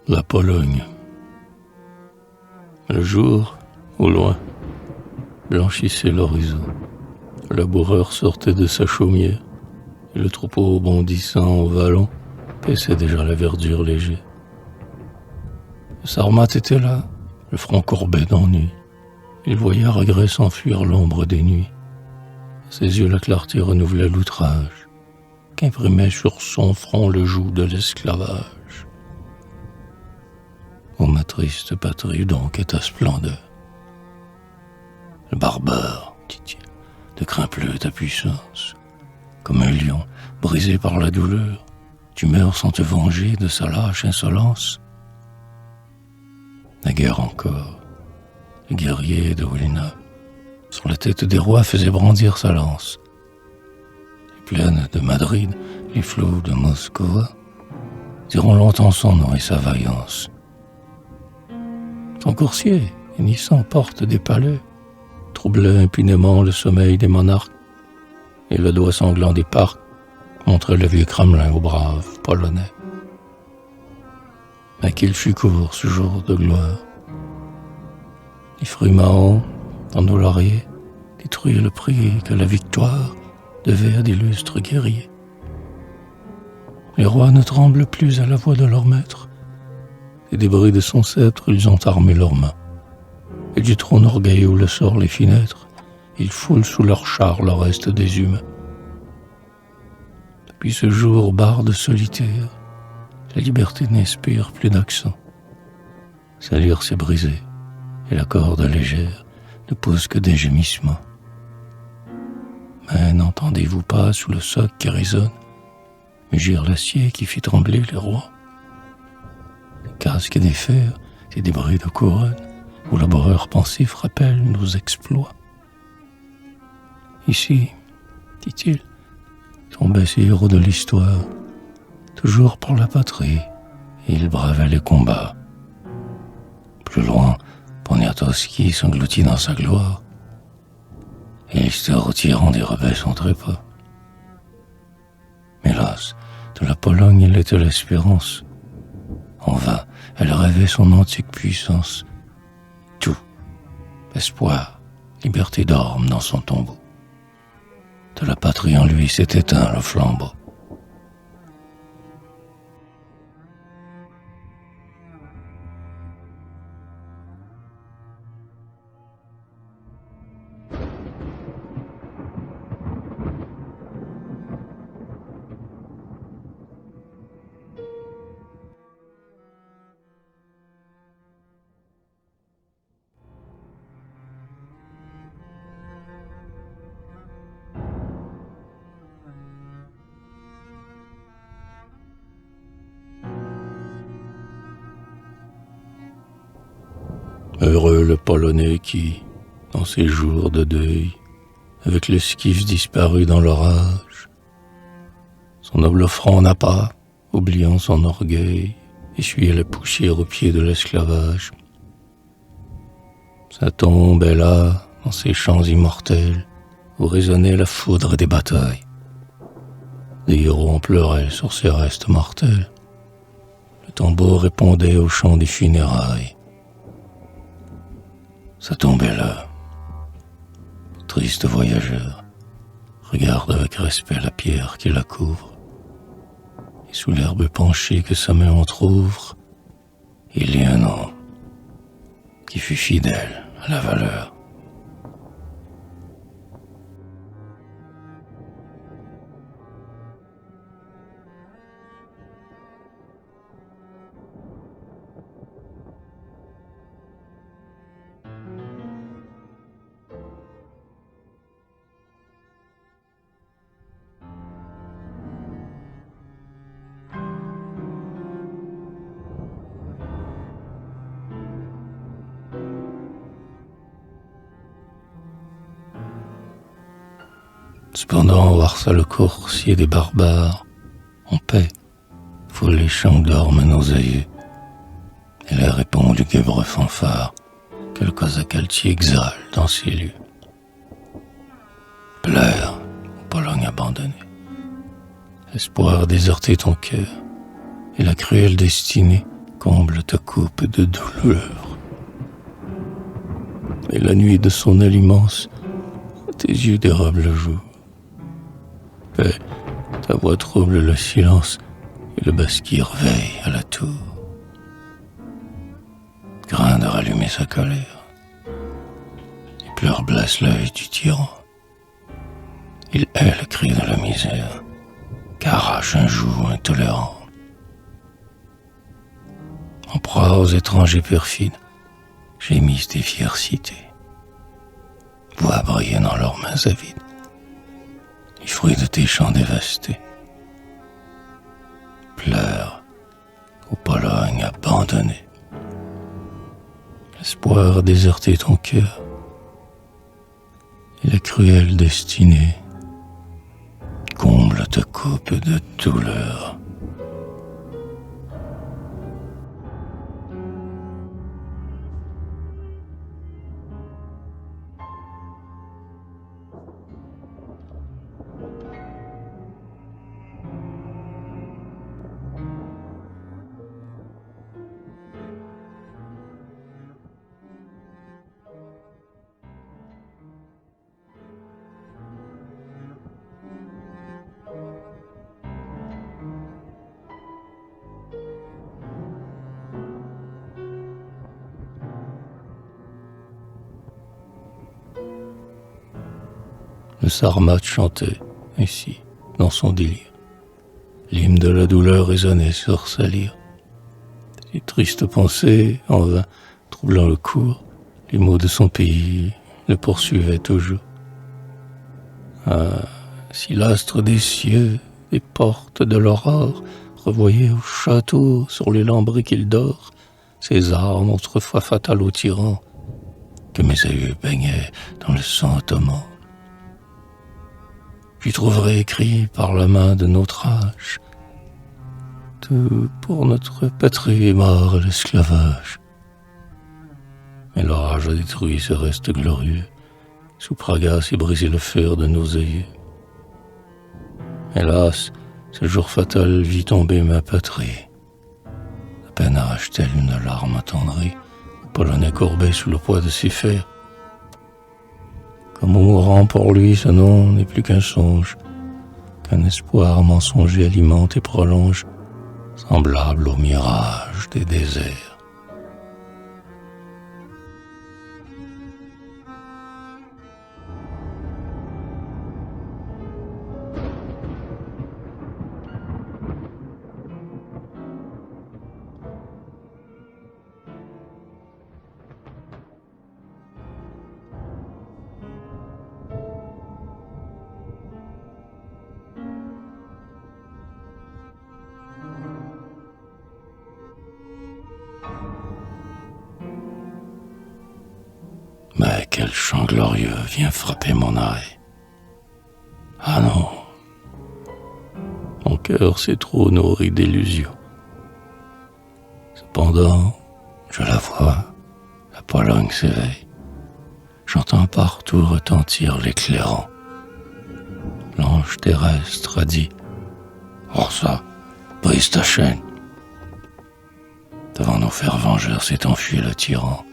La Pologne. Le jour, au loin, blanchissait l'horizon. Le laboureur sortait de sa chaumière, et le troupeau bondissant au vallon paissait déjà la verdure légère. Le Sarmate était là, le front courbé d'ennui. Il voyait à regret s'enfuir l'ombre des nuits. À ses yeux la clarté renouvelait l'outrage qu'imprimait sur son front le joug de l'esclavage. Ô ma triste patrie donc est ta splendeur. Le barbare, dit-il, ne crains plus ta puissance. Comme un lion brisé par la douleur, tu meurs sans te venger de sa lâche insolence. Naguère encore, les guerriers de Wilna, sur la tête des rois, faisaient brandir sa lance. Les plaines de Madrid, les flots de Moscova, diront longtemps son nom et sa vaillance. Son coursier, hennissant porte des palais, troublait impunément le sommeil des monarques, et le doigt sanglant des parcs montrait le vieux Kremlin aux braves Polonais. Mais qu'il fut court ce jour de gloire. Les fruits mahons, dans nos lauriers, détruirent le prix que la victoire devait à d'illustres guerriers. Les rois ne tremblent plus à la voix de leur maître. Des débris de son sceptre, ils ont armé leurs mains. Et du trône orgueilleux où le sort les fit naître, ils foulent sous leurs chars le reste des humains. Depuis ce jour, barde solitaire, la liberté n'inspire plus d'accent. Sa lyre s'est brisée, et la corde légère ne pose que des gémissements. Mais n'entendez-vous pas sous le soc qui résonne mugir l'acier qui fit trembler les rois? Des casques et des fers, des débris de couronne, où laboureurs pensifs rappellent nos exploits. Ici, dit-il, tombaient ces héros de l'histoire, toujours pour la patrie, et ils bravaient les combats. Plus loin, Poniatowski s'engloutit dans sa gloire, et ils se retirant des rebelles son trépas. Mais hélas, de la Pologne, elle était l'espérance. En vain, elle rêvait son antique puissance. Tout, espoir, liberté dorment dans son tombeau. De la patrie en lui s'est éteint le flambeau. Heureux le Polonais qui, dans ses jours de deuil, avec l'esquif disparu dans l'orage, son noble front n'a pas, oubliant son orgueil, essuyé la poussière aux pieds de l'esclavage. Sa tombe est là, dans ces champs immortels, où résonnait la foudre des batailles. Des héros en pleuraient sur ses restes mortels. Le tambour répondait au chant des funérailles. Sa tombe est là. Triste voyageur, regarde avec respect la pierre qui la couvre. Et sous l'herbe penchée que sa main entr'ouvre, il y a un nom qui fut fidèle à la valeur. Cependant, voir ça le coursier des barbares, en paix, foule les champs dorment nos aïeux, et l'air répond au lugubre fanfare que le cosaque altier exhale dans ces lieux. Pleure, Pologne abandonnée, l'espoir désertait ton cœur, et la cruelle destinée comble ta coupe de douleur. Et la nuit de son aile immense, tes yeux dérobent le jour. Paix, ta voix trouble le silence, et le basquire veille à la tour. Craint de rallumer sa colère. Les pleurs blessent l'œil du tyran. Il hait le cri de la misère, qu'arrache un joug intolérant. En proie aux étrangers perfides, gémissent des fières cités, voient briller dans leurs mains avides les fruits de tes champs dévastés. Pleure, ô Pologne abandonnée. L'espoir a déserté ton cœur, et la cruelle destinée comble ta coupe de douleur. Le Sarmate chantait, ici, dans son délire. L'hymne de la douleur résonnait sur sa lyre. Les tristes pensées, en vain, troublant le cours, les mots de son pays le poursuivaient toujours. Ah, si l'astre des cieux, des portes de l'aurore, revoyait au château, sur les lambris qu'il dort, ces armes autrefois fatales aux tyrans, que mes aïeux baignaient dans le sang ottoman. J'y trouverai écrit par la main de notre âge tout pour notre patrie est mort l'esclavage. Mais l'orage a détruit ce reste glorieux, sous Praga s'est brisé le fer de nos aïeux. Hélas, ce jour fatal vit tomber ma patrie. À peine arrache-t-elle une larme attendrie, au Polonais courbé sous le poids de ses fers. Comme mourant pour lui, ce nom n'est plus qu'un songe, qu'un espoir mensonger alimente et prolonge, semblable au mirage des déserts. Mais quel chant glorieux vient frapper mon oreille. Ah non, mon cœur s'est trop nourri d'illusions. Cependant, je la vois, la Pologne s'éveille. J'entends partout retentir l'éclairant. L'ange terrestre a dit « Orsa, brise ta chaîne !» Devant nos fers vengeurs s'est enfui le tyran.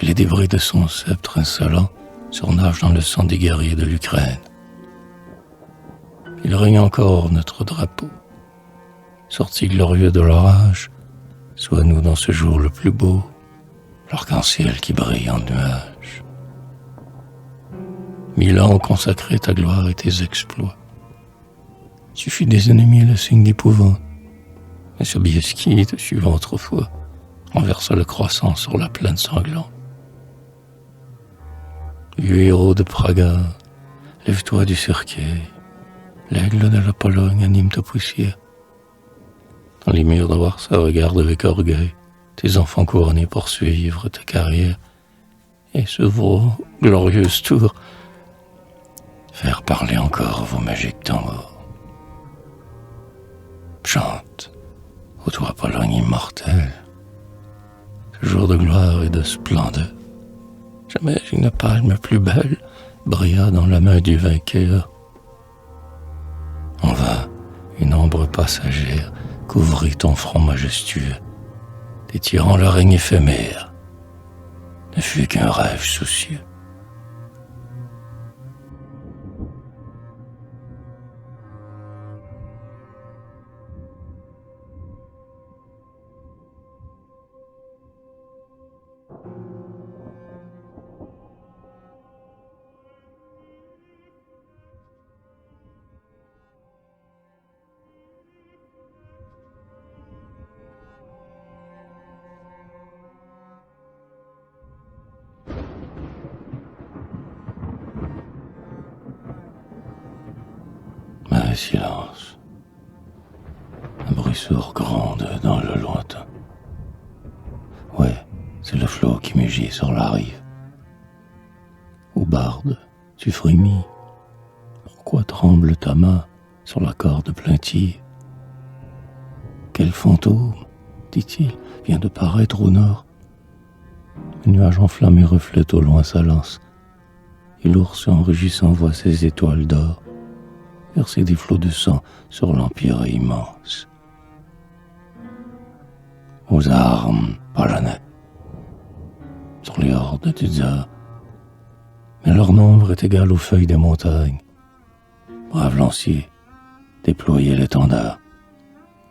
Et les débris de son sceptre insolent surnagent dans le sang des guerriers de l'Ukraine. Il règne encore notre drapeau. Sortis glorieux de l'orage, sois-nous dans ce jour le plus beau, l'arc-en-ciel qui brille en nuages. 1000 ans ont consacré ta gloire et tes exploits. Tu fus des ennemis le signe d'épouvante, mais Sobieski, te suivant autrefois, renversa le croissant sur la plaine sanglante. Vieux héros de Praga, lève-toi du cercueil. L'aigle de la Pologne anime ta poussière. Dans les murs de Warsaw, regarde avec orgueil tes enfants couronnés poursuivre ta carrière. Et sur vos glorieuses tours, faire parler encore vos magiques tambours. Chante, ô toi Pologne immortelle, ce jour de gloire et de splendeur. Jamais une palme plus belle brilla dans la main du vainqueur. En vain, une ombre passagère couvrit ton front majestueux, détirant le règne éphémère, ne fut qu'un rêve soucieux. Mais silence. Un bruit sourd gronde dans le lointain. Ouais, c'est le flot qui mugit sur la rive. Ô barde, tu frémis. Pourquoi tremble ta main sur la corde plaintive? Quel fantôme, dit-il, vient de paraître au nord? Le nuage enflammé reflète au loin sa lance, et l'ours en rugissant voit ses étoiles d'or verser des flots de sang sur l'empire immense. Aux armes, Palanet, sur les hordes du tsar, mais leur nombre est égal aux feuilles des montagnes. Braves lanciers, déployez l'étendard,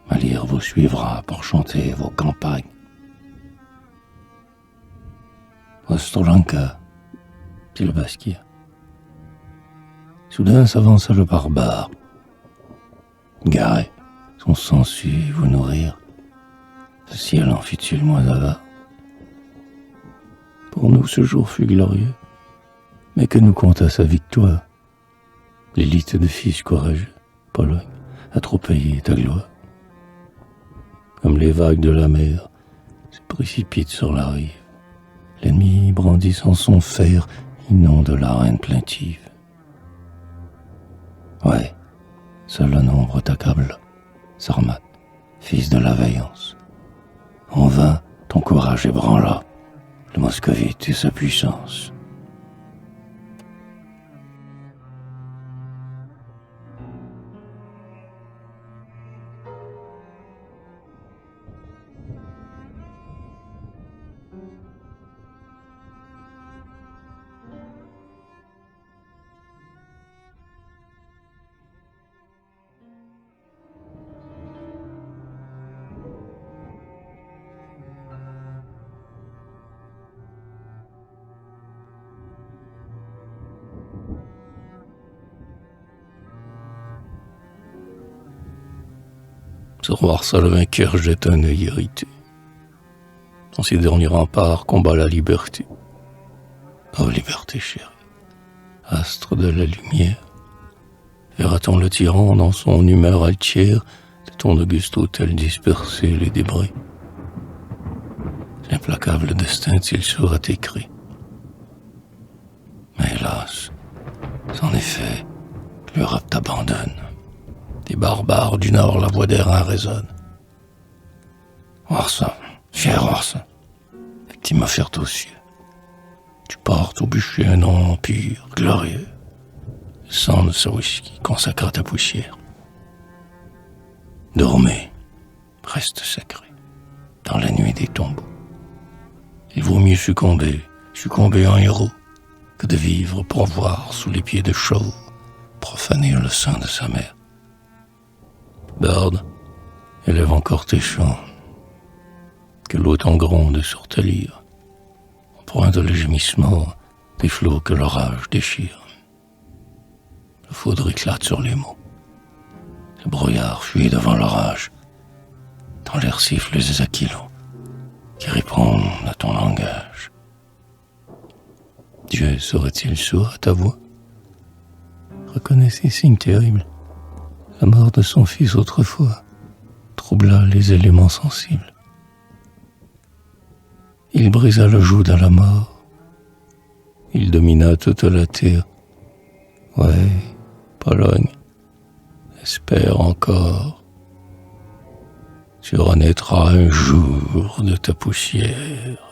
ma lyre vous suivra pour chanter vos campagnes. Ostolanka, dit le Basquiat. Soudain s'avança le barbare. Garé, son sang sut vous nourrir. Le ciel en fit-il moins avare? Pour nous ce jour fut glorieux, mais que nous compta sa victoire? L'élite de fils courageux, Pologne, a trop payé ta gloire. Comme les vagues de la mer se précipitent sur la rive, l'ennemi brandissant son fer inonde l'arène plaintive. Ouais, seul un nombre t'accable, Sarmat, fils de la vaillance. En vain, ton courage ébranla le moscovite et sa puissance. Sur Warsaw, le vainqueur jette un œil irrité. Dans ses derniers remparts combat la liberté. Oh liberté chérie, astre de la lumière, verra-t-on le tyran dans son humeur altière de ton auguste autel disperser les débris? L'implacable destin t-il saura tes cris? Mais hélas, en effet, l'Europe t'abandonne. Des barbares du Nord, la voix d'airain résonne. Warsaw, fier Warsaw, victime offerte aux cieux, tu portes au bûcher un nom empire glorieux. Le sang de ce whisky consacre ta poussière. Dormez, reste sacré, dans la nuit des tombeaux. Il vaut mieux succomber en héros, que de vivre pour voir sous les pieds de chauve profaner le sein de sa mère. Barde, élève encore tes chants, que l'eau t'en gronde sur ta lyre, en pointe le gémissement des flots que l'orage déchire. Le foudre éclate sur les mots, le brouillard fuit devant l'orage, dans l'air sifflent les aquilons qui répondent à ton langage. Dieu serait-il sourd à ta voix? Reconnais ces signes terribles. La mort de son fils autrefois troubla les éléments sensibles. Il brisa le joug à la mort. Il domina toute la terre. Ouais, Pologne, espère encore. Tu renaîtras un jour de ta poussière.